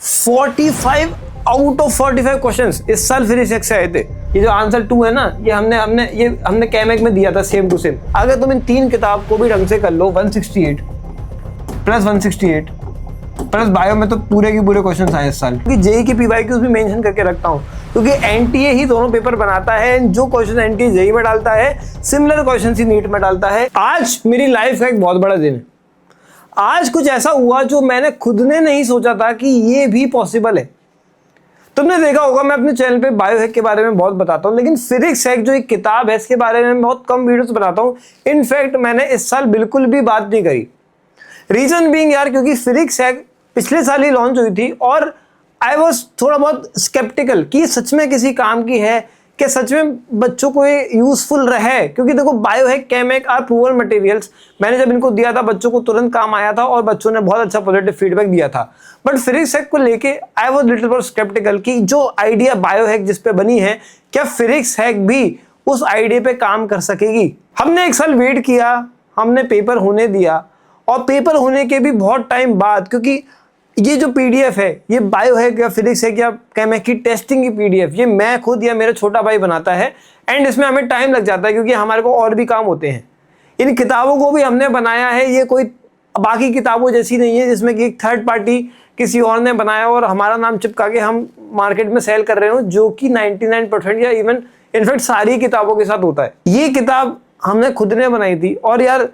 45 out of 45 questions इस साल physics x से आए थे। ये जो आंसर 2 है ना, ये हमने कैमेक में दिया था सेम टू सेम। अगर तुम इन 3 किताब को भी ढंग से कर लो, 168 प्लस 168 प्लस बायो में, तो पूरे के पूरे क्वेश्चंस आए इस साल। क्योंकि जेई की पीवाईक्यूज भी मेंशन करके रखता हूँ, क्योंकि एनटीए ही दोनों पेपर बनाता है। जो क्वेश्चन एनटीए जेई में डालता है, सिमिलर क्वेश्चन ही नीट में डालता है। आज मेरी लाइफ का एक बहुत बड़ा दिन है। आज कुछ ऐसा हुआ जो मैंने खुद ने नहीं सोचा था कि ये भी पॉसिबल है। तुमने देखा होगा मैं अपने चैनल पे बायोहैक के बारे में बहुत बताता हूँ, लेकिन फिजिक्स हैक जो एक किताब है इसके बारे में बहुत कम वीडियोस बनाता हूँ। इनफैक्ट मैंने इस साल बिल्कुल भी बात नहीं करी। रीजन बीइंग यार, क्योंकि फिजिक्स हैक पिछले साल ही लॉन्च हुई थी और आई वॉज थोड़ा बहुत स्केप्टिकल कि सच में किसी काम की है, कि सच में बच्चों को ये यूजफुल रहे। क्योंकि देखो, biohack, chem hack are proven materials. मैंने जब इनको दिया था बच्चों को तुरंत काम आया था और बच्चों ने बहुत अच्छा पॉजिटिव फीडबैक दिया था। बट फिजिक्स हैक को लेके I was little bit sceptical कि जो आइडिया बायोहैक जिस पे बनी है, क्या फिजिक्स हैक भी उस आइडिया पे काम कर सकेगी। हमने एक साल वेट किया, हमने पेपर होने दिया, और पेपर होने के भी बहुत टाइम बाद, क्योंकि ये जो पीडीएफ है, ये बायोहैक या फिजिक्स हैक या केमिक की टेस्टिंग की पीडीएफ, ये मैं खुद या मेरा छोटा भाई बनाता है। एंड इसमें हमें टाइम लग जाता है क्योंकि हमारे को और भी काम होते हैं। इन किताबों को भी हमने बनाया है, ये कोई बाकी किताबों जैसी नहीं है जिसमें कि एक थर्ड पार्टी किसी और ने बनाया और हमारा नाम चिपका के हम मार्केट में सेल कर रहे हो, जो कि 99% या इवन इनफैक्ट सारी किताबों के साथ होता है। ये किताब हमने खुद ने बनाई थी और यार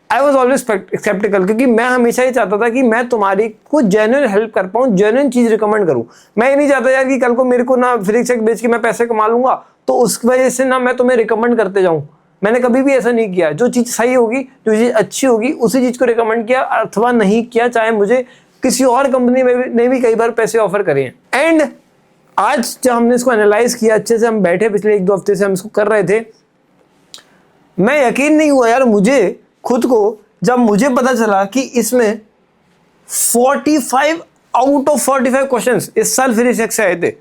आई वॉज ऑलवेज स्केप्टिकल, क्योंकि मैं हमेशा ये चाहता था कि मैं तुम्हारी कुछ जेन्युइन हेल्प कर पाऊँ, जेन्युइन चीज रिकमेंड करूँ। मैं ये नहीं चाहता यार कि कल को मेरे को ना फिजिक्स हैक बेच के मैं पैसे कमा लूंगा तो उस वजह से ना मैं तुम्हें रिकमेंड करते जाऊँ। मैंने कभी भी ऐसा नहीं किया। जो चीज़ सही होगी, जो चीज़ अच्छी होगी, उसी चीज़ को रिकमेंड किया अथवा नहीं किया, चाहे मुझे किसी और कंपनी में ने भी कई बार पैसे ऑफर करे हैं। एंड आज जब हमने इसको एनालाइज किया अच्छे से, हम बैठे पिछले 1-2 हफ्ते से हम इसको कर रहे थे, मैं यकीन नहीं हुआ यार मुझे खुद को जब मुझे पता चला कि इसमें 45 आउट ऑफ 45 क्वेश्चंस इस साल फिजिक्स हैक से आए थे।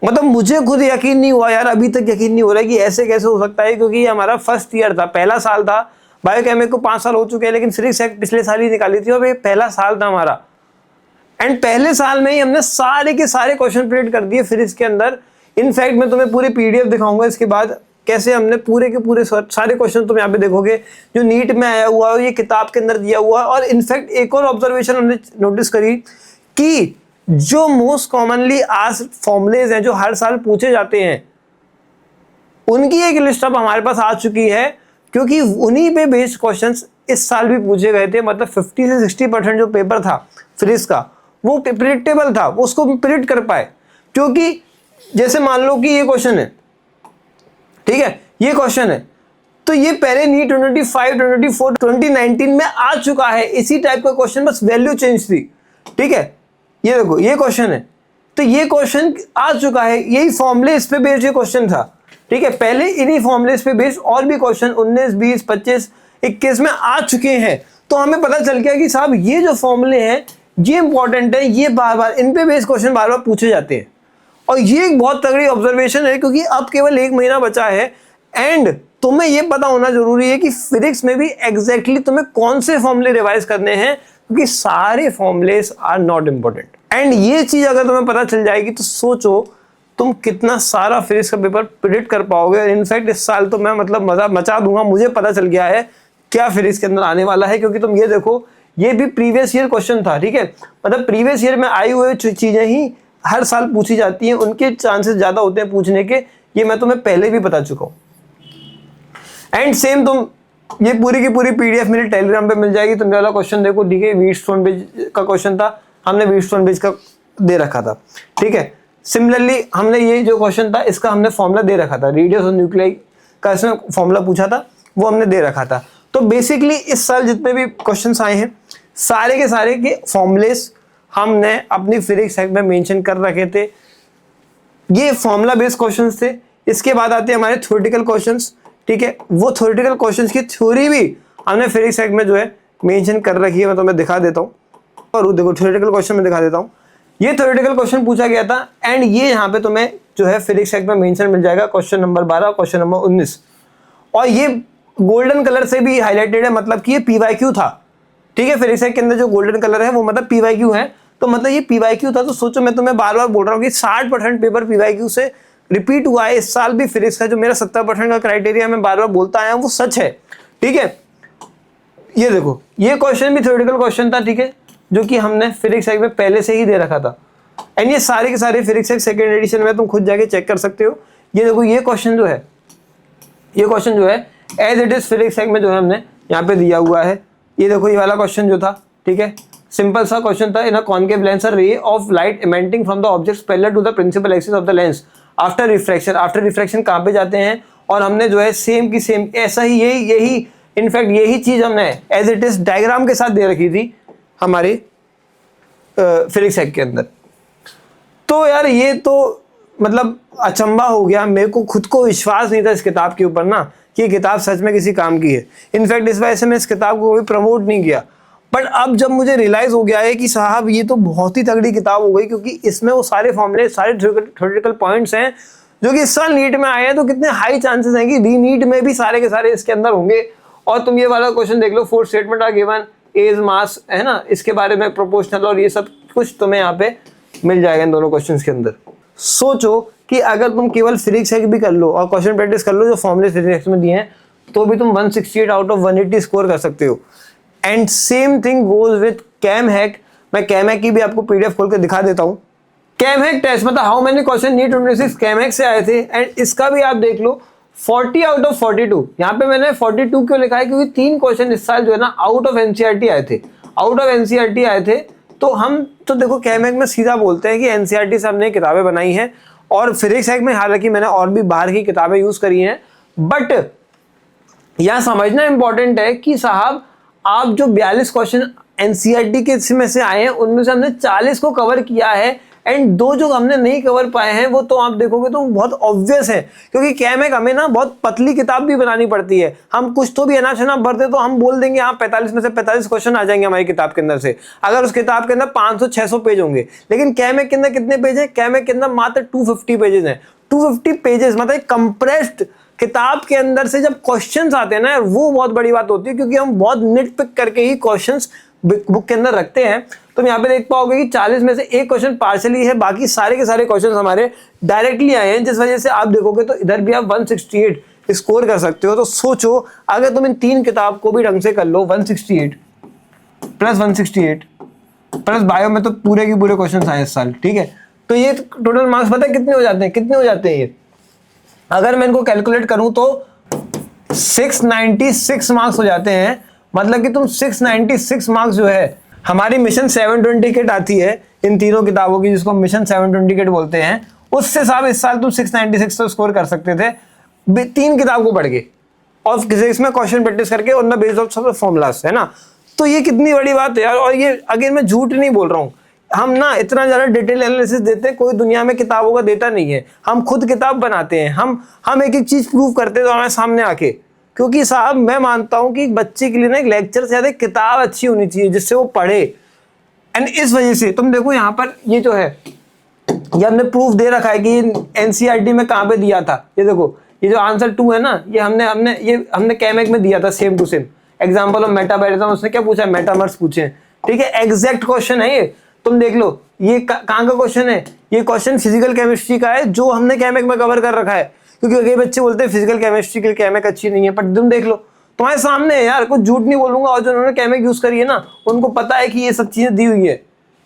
मतलब मुझे खुद यकीन नहीं हुआ यार, अभी तक यकीन नहीं हो रहा है कि ऐसे कैसे हो सकता है, क्योंकि ये हमारा फर्स्ट ईयर था, पहला साल था। बायोकेमिक को 5 साल हो चुके हैं, लेकिन फिजिक्स हैक पिछले साल ही निकाली थी और ये पहला साल था हमारा। एंड पहले साल में ही हमने सारे के सारे क्वेश्चन प्रिडिक्ट कर दिए फिजिक्स के अंदर। इनफैक्ट मैं तुम्हें पूरी पीडीएफ दिखाऊंगा इसके बाद, कैसे हमने पूरे के पूरे सारे क्वेश्चन तुम यहाँ पे देखोगे जो नीट में आया हुआ है, ये किताब के अंदर दिया हुआ है। और इनफैक्ट एक और ऑब्जर्वेशन हमने नोटिस करी कि जो मोस्ट कॉमनली आज फॉर्मूलेज हैं जो हर साल पूछे जाते हैं, उनकी एक लिस्ट अब हमारे पास आ चुकी है, क्योंकि उन्हीं पे बेस्ड क्वेश्चंस इस साल भी पूछे गए थे। मतलब 50 से 60% जो पेपर था फिजिक्स का, वो प्रिडिक्टेबल था, वो उसको प्रिडिक्ट कर पाए। क्योंकि जैसे मान लो कि ये क्वेश्चन है, ठीक है, ये क्वेश्चन है, तो ये पहले नीट 2025, 2024, 2019 में आ चुका है इसी टाइप का क्वेश्चन, बस वैल्यू चेंज थी। ठीक है, ये देखो ये क्वेश्चन है, तो ये क्वेश्चन आ चुका है, यही फॉर्मूले इस पे बेस्ड ये क्वेश्चन था। ठीक है, पहले इन्हीं फॉर्मूले पे बेस्ड और भी क्वेश्चन 19, 20, 25, 21 में आ चुके हैं। तो हमें पता चल गया कि साहब ये जो फॉर्मूले हैं ये इंपॉर्टेंट है, ये बार बार इन पे बेस्ड क्वेश्चन बार बार पूछे जाते हैं। और ये एक बहुत तगड़ी ऑब्जर्वेशन है, क्योंकि अब केवल 1 महीना बचा है। एंड तुम्हें ये पता होना जरूरी है कि फिजिक्स में भी एग्जैक्टली तुम्हें कौन से फॉर्मूले रिवाइज करने हैं, क्योंकि सारे formulas are not important. And ये चीज अगर तुम्हें पता चल जाएगी तो सोचो तुम कितना सारा फिजिक्स का पेपर प्रिडिक्ट कर पाओगे। इनफैक्ट इस साल तो मैं मतलब मजा मचा दूंगा। मुझे पता चल गया है क्या फिजिक्स के अंदर आने वाला है, क्योंकि तुम ये देखो, ये भी प्रीवियस ईयर क्वेश्चन था। ठीक है, मतलब प्रीवियस ईयर में आई हुई चीजें ही हर साल पूछी जाती हैं, उनके चांसेस ज्यादा होते हैं पूछने के। ये मैं तुम्हें पहले भी बता चुका हूं। एंड सेम तुम ये पूरी की पूरी पीडीएफ मेरे टेलीग्राम पे मिल जाएगी। तुम वाला क्वेश्चन देखो, ठीक है, व्हीटस्टोन ब्रिज का क्वेश्चन था, हमने व्हीटस्टोन ब्रिज का दे रखा था। ठीक है, सिमिलरली हमने ये जो क्वेश्चन था इसका हमने फॉर्मूला दे रखा था, रेडियस और न्यूक्लियाई का इसमें फॉर्मूला पूछा था, वो हमने दे रखा था। तो बेसिकली इस साल जितने भी क्वेश्चन आए हैं सारे के सारे के फॉर्मूलेस हमने अपनी फिजिक्स हैक में मेंशन कर रखे थे। ये फॉर्मूला बेस्ड क्वेश्चंस थे। इसके बाद आते हैं हमारे थ्योरेटिकल क्वेश्चंस। ठीक है, वो थ्योरेटिकल क्वेश्चंस की थ्योरी भी हमने फिजिक्स हैक में जो है मेंशन कर रखी है। मैं तुम्हें दिखा देता हूँ, और देखो थ्योरेटिकल क्वेश्चन में दिखा देता हूँ। ये थ्योरेटिकल क्वेश्चन पूछा गया था, एंड ये यहाँ पे तुम्हें जो है फिजिक्स हैक में मेंशन मिल जाएगा, क्वेश्चन नंबर 12, क्वेश्चन नंबर 19। और ये गोल्डन कलर से भी हाईलाइटेड है, मतलब कि ये पीवाईक्यू था। ठीक है। फिजिक्स के अंदर जो गोल्डन कलर है वो मतलब PYQ है, तो मतलब ये PYQ था। तो सोचो, मैं तुम्हें बार बार बोल रहा हूँ कि 60% पेपर PYQ से रिपीट हुआ है इस साल भी। फिजिक्स का जो मेरा 70% का क्राइटेरिया मैं बार बार बोलता आया वो सच है, ठीक है। ये देखो, ये क्वेश्चन भी थ्योरेटिकल क्वेश्चन था, ठीक है, जो कि हमने फिजिक्स में पहले से ही दे रखा था। एंड ये सारे के सारे फिजिक्स सेकंड एडिशन में तुम खुद जाके चेक कर सकते हो। ये देखो, ये क्वेश्चन जो है, ये क्वेश्चन जो है एज इट इज फिजिक्स में जो है हमने यहाँ पे दिया हुआ है। ये देखो, ये वाला क्वेश्चन जो था, ठीक है, सिंपल सा क्वेश्चन था। इन a concave lens a ray of light emitting from the object parallel to the principal axis of the lens after refraction. After refraction कहाँ पे जाते हैं, और हमने जो है सेम की सेम ऐसा ही यही इनफैक्ट यही चीज हमने एज इट इज डायग्राम के साथ दे रखी थी हमारी फिजिक्स के अंदर। तो यार ये तो मतलब अचंबा हो गया, मेरे को खुद को विश्वास नहीं था इस किताब के ऊपर ना कि ये किताब सच में किसी काम की है। इनफैक्ट इस वजह से मैं इस किताब को भी प्रमोट नहीं किया। बट अब जब मुझे रियलाइज हो गया है कि साहब ये तो बहुत ही तगड़ी किताब हो गई, क्योंकि इसमें वो सारे फॉर्मूले, सारे थ्योरेटिकल पॉइंट्स हैं जो कि इस साल नीट में आए हैं, तो कितने हाई चांसेस हैं कि री नीट में भी सारे के सारे इसके अंदर होंगे। और तुम ये वाला क्वेश्चन देख लो, 4 statement are given, as mass, है ना, इसके बारे में प्रोपोर्शनल और ये सब कुछ तुम्हें यहाँ पे मिल जाएगा इन दोनों क्वेश्चंस के अंदर। सोचो कि अगर तुम केवल फिजिक्स एक्स भी कर लो और क्वेश्चन प्रैक्टिस कर लो जो फॉर्मूले फिजिक्स एक्स में दिए हैं, तो भी तुम 168 आउट ऑफ 180 स्कोर कर सकते हो। And same thing goes with chem hack. मैं कैम हैक की भी आपको PDF खोल के दिखा देता हूँ। कैम हैक टेस्ट मतलब how many question NEET 26 chem hack से आए थे, एंड इसका भी आप देख लो 40 आउट ऑफ 42। यहाँ पे मैंने 42 क्यों लिखा है, क्योंकि 3 क्वेश्चन इस साल जो है ना आउट ऑफ NCERT आए थे, आउट ऑफ NCERT आए थे। तो हम तो देखो कैम हैक में सीधा बोलते हैं कि NCERT से हमने किताबें बनाई हैं, और फिजिक्स हैक में हालांकि मैंने और भी बाहर की किताबें यूज करी हैं। बट यह समझना इंपॉर्टेंट है कि साहब आप जो 42 क्वेश्चन NCERT के में से आए हैं उनमें से हमने 40 को कवर किया है, एंड 2 जो हमने नहीं कवर पाए हैं वो तो आप देखोगे तो बहुत ऑब्वियस है, क्योंकि कैम हैक हमें ना बहुत पतली किताब भी बनानी पड़ती है। हम कुछ तो भी अना शना भरते तो हम बोल देंगे हाँ 45 में से 45 क्वेश्चन आ जाएंगे हमारी किताब के अंदर से, अगर उस किताब के अंदर 500-600 पेज होंगे। लेकिन कैम हैक के अंदर कितने पेज है, कैम हैक के अंदर मात्र 250 पेजेस हैं। 250 पेजेस मतलब कंप्रेस्ड किताब के अंदर से जब क्वेश्चंस आते हैं ना, वो बहुत बड़ी बात होती है, क्योंकि हम बहुत निट पिक करके ही क्वेश्चंस बुक के अंदर रखते हैं। तो यहाँ पे देख पाओगे कि 40 में से एक क्वेश्चन पार्शली है, बाकी सारे के सारे क्वेश्चन हमारे डायरेक्टली आए हैं, जिस वजह से आप देखोगे तो इधर भी आप 168 स्कोर कर सकते हो। तो सोचो अगर तुम इन 3 किताब को भी ढंग से कर लो, 168 प्लस 168 प्लस बायो में तो पूरे के पूरे क्वेश्चन आए इस साल, ठीक है। तो ये टोटल मार्क्स पता है कितने हो जाते हैं, कितने हो जाते हैं ये, अगर मैं इनको कैलकुलेट करूं तो 696 मार्क्स हो जाते हैं। मतलब कि तुम 696 मार्क्स जो है, हमारी मिशन 720 किट आती है इन तीनों किताबों की, जिसको मिशन 720 किट बोलते हैं, उससे साहब इस साल तुम 696 तो स्कोर कर सकते थे 3 किताब को पढ़ के, और फिजिक्स में क्वेश्चन प्रैक्टिस करके ऑन द बेस ऑफ सब फॉर्मूलास, है ना। तो ये कितनी बड़ी बात है यार। और ये अगेन मैं झूठ नहीं बोल रहा हूँ, हम ना इतना ज्यादा डिटेल एनालिसिस देते हैं, कोई दुनिया में किताबों का देता नहीं है। हम खुद किताब बनाते हैं, हम एक एक चीज प्रूव करते हैं तो हमारे सामने आके, क्योंकि साहब मैं मानता हूं कि बच्चे के लिए ना एक लेक्चर से ज्यादा किताब अच्छी होनी चाहिए जिससे वो पढ़े। एंड इस वजह से तुम देखो यहाँ पर ये जो है, ये हमने प्रूफ दे रखा है कि NCERT में कहाँ पे दिया था। ये देखो, ये जो आंसर 2 है ना, ये हमने कैम हैक में दिया था same to same. Example of metabolism, उसने क्या पूछा, मेटामर्स पूछे, ठीक है, एग्जैक्ट क्वेश्चन है ये। तुम देख लो ये कहाँ का क्वेश्चन है, ये क्वेश्चन फिजिकल केमिस्ट्री का है जो हमने कैम हैक में कवर कर रखा है। क्योंकि कई बच्चे बोलते हैं फिजिकल केमिस्ट्री के लिए कैम हैक अच्छी नहीं है, पर तुम देख लो तुम्हारे सामने है यार, कुछ झूठ नहीं बोलूंगा। और जो उन्होंने कैम हैक यूज करी है ना, उनको पता है कि ये सब चीजें दी हुई है।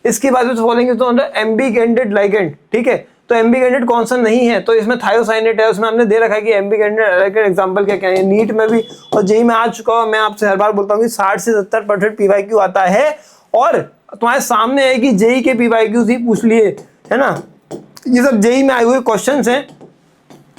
इसके बाद बोलेंगे तो एम्बिगेंटेड लाइगेंड, ठीक है, तो एम्बिगेंटेड कौन सा नहीं है, तो इसमें थायोसाइनेट है, उसमें हमने दे रखा है कि एम्बिगेंटेड लाइगेंड एग्जांपल क्या क्या है। नीट में भी और जेईई में आ चुका हूं, मैं आपसे हर बार बोलता हूँ कि 60 से 70% PYQ आता है, और तुम्हारे सामने है कि जेईई के PYQs ही पूछ लिए, है ना। ये सब जेईई में आए हुए क्वेश्चंस हैं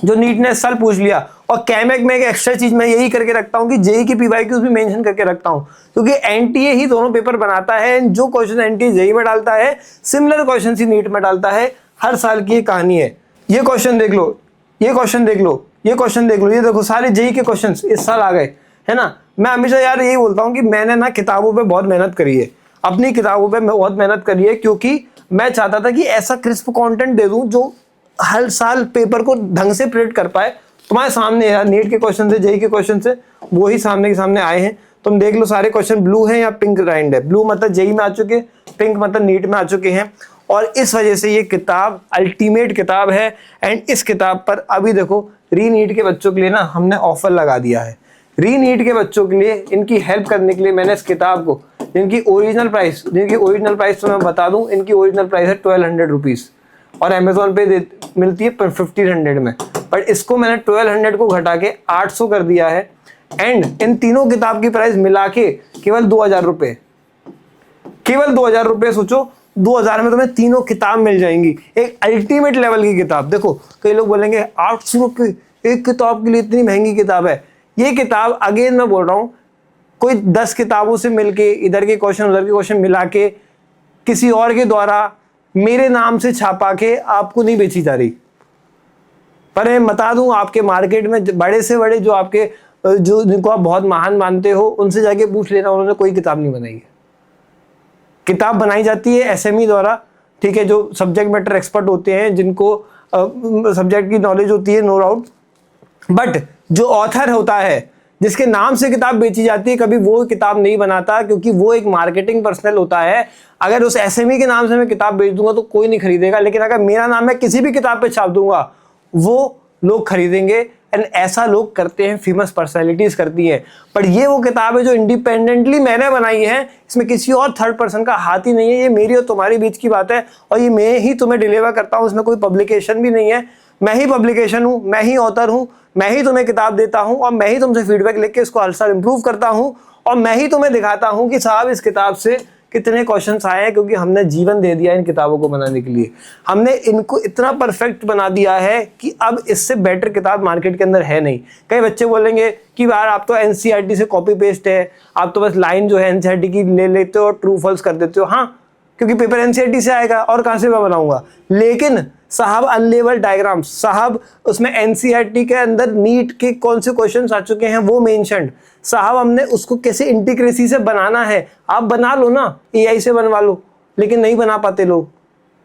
जो नीट ने इस साल पूछ लिया। और कैम हैक में एक एक्स्ट्रा चीज मैं यही करके रखता हूँ कि जेईई की PYQs भी मेंशन करके रखता हूँ, क्योंकि NTA ही दोनों पेपर बनाता है। जो क्वेश्चन NTA जेईई में डालता है, सिमिलर क्वेश्चन ही नीट में डालता है। हर साल की ये कहानी है। ये क्वेश्चन देख लो, ये क्वेश्चन देख लो, ये क्वेश्चन देख लो, ये देखो सारे जेईई के क्वेश्चन इस साल आ गए, है ना। मैं हमेशा यार यही बोलता हूँ कि मैंने ना किताबों पर बहुत मेहनत करी है, अपनी किताबों पर बहुत मेहनत करी है, क्योंकि मैं चाहता था कि ऐसा क्रिस्प कंटेंट दे दूं जो हर साल पेपर को ढंग से प्रिडिक्ट कर पाए। तुम्हारे सामने यार नीट के क्वेश्चन से, जेईई के क्वेश्चन से, वो ही सामने के सामने आए हैं। तुम देख लो सारे क्वेश्चन ब्लू हैं या पिंक राइंड है। ब्लू मतलब जेई में आ चुके, पिंक मतलब नीट में आ चुके हैं। और इस वजह से ये किताब अल्टीमेट किताब है। एंड इस किताब पर अभी देखो री नीट के बच्चों के लिए ना हमने ऑफर लगा दिया है। री नीट के बच्चों के लिए इनकी हेल्प करने के लिए मैंने इस किताब को, जिनकी ओरिजिनल प्राइस तो मैं बता दूं, इनकी ओरिजिनल प्राइस है 1200 रुपीज़ और अमेजोन पे मिलती है 1500 में, बट इसको मैंने 1200 को घटा के 800 कर दिया है। एंड इन तीनों किताब की प्राइस मिला के केवल 2000 रुपये, केवल 2000 रुपये। सोचो 2000 में तुम्हें तीनों किताब मिल जाएंगी, एक अल्टीमेट लेवल की किताब। देखो कई लोग बोलेंगे 800 रुपये एक किताब के लिए इतनी महंगी किताब है। ये किताब अगेन मैं बोल रहा हूँ, कोई 10 किताबों से मिलके इधर के क्वेश्चन उधर के क्वेश्चन मिला के किसी और के द्वारा मेरे नाम से छापा के आपको नहीं बेची जा रही। पर मैं बता दूं, आपके मार्केट में बड़े से बड़े जो आपके जो जिनको आप बहुत महान मानते हो उनसे जाके पूछ लेना, उन्होंने कोई किताब नहीं बनाई है। किताब बनाई जाती है एसएमई द्वारा, ठीक है, जो सब्जेक्ट मैटर एक्सपर्ट होते हैं, जिनको सब्जेक्ट की नॉलेज होती है, नो डाउट। बट जो ऑथर होता है, जिसके नाम से किताब बेची जाती है, कभी वो किताब नहीं बनाता, क्योंकि वो एक मार्केटिंग पर्सनल होता है। अगर उस एसएमई के नाम से मैं किताब बेच दूंगा तो कोई नहीं खरीदेगा, लेकिन अगर मेरा नाम मैं किसी भी किताब पे छाप दूंगा वो लोग खरीदेंगे। एंड ऐसा लोग करते हैं, फेमस पर्सनैलिटीज करती हैं। पर ये वो किताब है जो इंडिपेंडेंटली मैंने बनाई है, इसमें किसी और थर्ड पर्सन का हाथ ही नहीं है। ये मेरी और तुम्हारी बीच की बात है और ये मैं ही तुम्हें डिलीवर करता हूँ। इसमें कोई पब्लिकेशन भी नहीं है, मैं ही पब्लिकेशन हूँ, मैं ही ऑथर हूँ, मैं ही तुम्हें किताब देता हूँ और मैं ही तुमसे फीडबैक लेके इसको हर साल इंप्रूव करता हूँ और मैं ही तुम्हें दिखाता हूँ कि साहब इस किताब से कितने क्वेश्चंस आए हैं, क्योंकि हमने जीवन दे दिया इन किताबों को बनाने के लिए। हमने इनको इतना परफेक्ट बना दिया है कि अब इससे बेटर किताब मार्केट के अंदर है नहीं। कई बच्चे बोलेंगे कि यार आप तो एनसीईआरटी से कॉपी पेस्ट है, आप तो बस लाइन जो है एनसीईआरटी की ले लेते हो और ट्रू फॉल्स कर देते हो। हाँ, क्योंकि पेपर एनसीईआरटी से आएगा और कहाँ से मैं बनाऊंगा। लेकिन साहब अनलेबल डायग्राम, साहब उसमें एनसीईआरटी के अंदर नीट के कौन से क्वेश्चंस आ चुके हैं वो मेंशन्ड, साहब हमने उसको कैसे इंटीग्रेसी से बनाना है। आप बना लो ना, एआई से बनवा लो, लेकिन नहीं बना पाते लोग।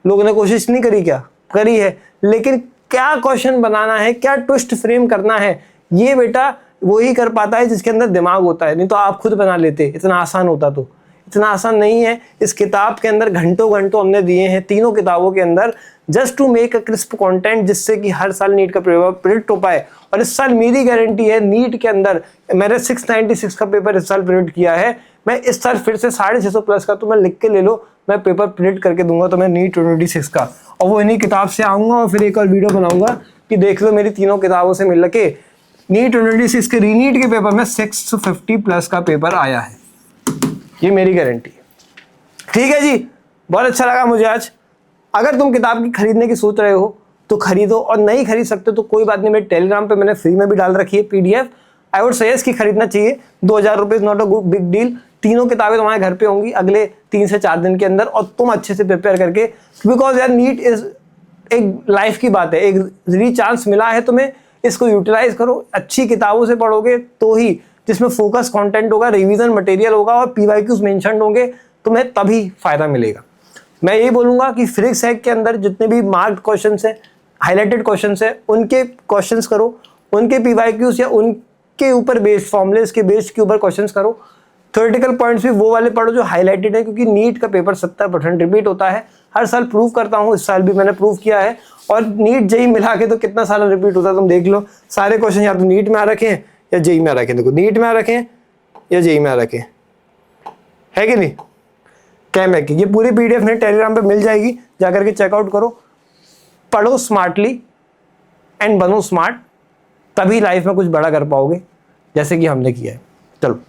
लोगों ने कोशिश नहीं करी क्या? करी है, लेकिन क्या क्वेश्चन बनाना है, क्या ट्विस्ट फ्रेम करना है, ये बेटा वही कर पाता है जिसके अंदर दिमाग होता है। नहीं तो आप खुद बना लेते, इतना आसान होता तो। इतना आसान नहीं है। इस किताब के अंदर घंटों घंटों हमने दिए हैं, तीनों किताबों के अंदर, just to make a crisp content, जिससे कि हर साल नीट का पेपर प्रिडिक्ट हो पाए। और इस साल मेरी गारंटी है, नीट के अंदर मैंने 696 का पेपर इस साल प्रिडिक्ट किया है। मैं इस साल फिर से 650 प्लस का, तो मैं लिख के ले लो, मैं पेपर प्रिडिक्ट करके दूंगा तो मैं नीट 2026 का। और वो इन्हीं किताब से आऊँगा और फिर एक और वीडियो बनाऊंगा कि देख लो मेरी तीनों किताबों से मिल के नीट 2026 के रीनीट के पेपर में 650 प्लस का पेपर आया है। ये मेरी गारंटी है। ठीक है जी, बहुत अच्छा लगा मुझे आज। अगर तुम किताब की खरीदने की सोच रहे हो तो खरीदो, और नहीं खरीद सकते तो कोई बात नहीं, मेरे टेलीग्राम पे मैंने फ्री में भी डाल रखी है पीडीएफ। आई वुड सजेस्ट कि खरीदना चाहिए। 2000 rupees not a good big deal. तीनों किताबें तुम्हारे घर पे होंगी अगले 3 से 4 दिन के अंदर, और तुम अच्छे से प्रिपेयर करके, बिकॉज यार नीट इज एक लाइफ की बात है, एक री चांस मिला है तुम्हें, इसको यूटिलाइज करो। अच्छी किताबों से पढ़ोगे तो ही, जिसमें फोकस कंटेंट होगा, रिवीजन मटेरियल होगा और पीवाईक्यूज मेंशन्ड होंगे, तुम्हें तभी फायदा मिलेगा। मैं यही बोलूंगा कि फिजिक्स हैक के अंदर जितने भी मार्क्ड क्वेश्चंस हैं, हाईलाइटेड क्वेश्चंस हैं, उनके क्वेश्चंस करो, उनके पीवाईक्यूज या उनके ऊपर बेस्ड फॉर्मुलेस के बेस्ड के ऊपर क्वेश्चंस करो। थ्योरेटिकल पॉइंट्स भी वो वाले पढ़ो जो हाईलाइटेड है, क्योंकि नीट का पेपर 70% रिपीट होता है। हर साल प्रूव करता हूँ, इस साल भी मैंने प्रूव किया है। और नीट जेई मिला के तो कितना सारा रिपीट होता है तुम देख लो। सारे क्वेश्चन या तो नीट में आ रखे हैं या जेई में आ रखे हैं। देखो नीट में आ रखे हैं या जेई में आ रखे हैं, है कि नहीं? कैम है कि ये पूरी पीडीएफ मेरे टेलीग्राम पे मिल जाएगी, जाकर के चेकआउट करो। पढ़ो स्मार्टली एंड बनो स्मार्ट, तभी लाइफ में कुछ बड़ा कर पाओगे, जैसे कि हमने किया है। चलो।